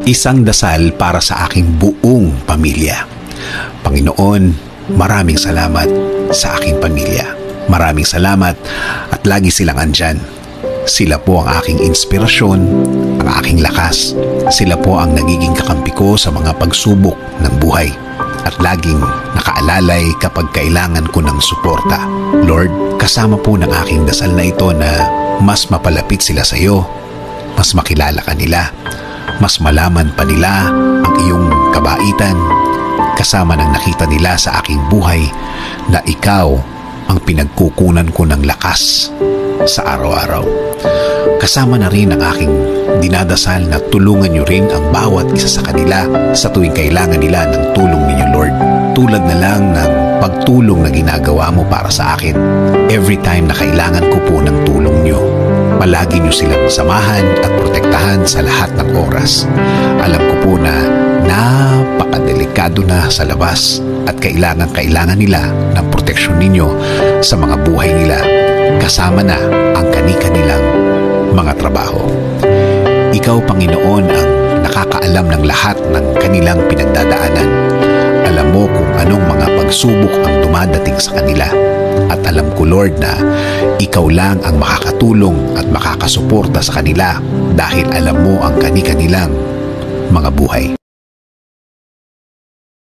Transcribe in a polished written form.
Isang dasal para sa aking buong pamilya. Panginoon, maraming salamat sa aking pamilya. Maraming salamat at lagi silang andyan. Sila po ang aking inspirasyon, ang aking lakas. Sila po ang nagiging kakampi ko sa mga pagsubok ng buhay. At laging nakaalalay kapag kailangan ko ng suporta. Lord, kasama po ng aking dasal na ito na mas mapalapit sila sa iyo, mas makilala ka nila, mas malaman pa nila ang iyong kabaitan, kasama ng nakita nila sa aking buhay na ikaw ang pinagkukunan ko ng lakas sa araw-araw. Kasama na rin ang aking dinadasal na tulungan niyo rin ang bawat isa sa kanila sa tuwing kailangan nila ng tulong ninyo, Lord. Tulad na lang ng pagtulong na ginagawa mo para sa akin. Every time na kailangan ko po ng tulong niyo, palagi niyo silang samahan at protektahan sa lahat ng oras. Alam ko po na napakadelikado na sa labas at kailangan nila ng proteksyon ninyo sa mga buhay nila, kasama na ang kani-kanilang mga trabaho. Ikaw, Panginoon, ang nakakaalam ng lahat ng kanilang pinagdadaanan. Alam mo kung anong mga pagsubok ang dumadating sa kanila. At alam ko, Lord, na ikaw lang ang makakatulong at makakasuporta sa kanila dahil alam mo ang kani-kanilang mga buhay.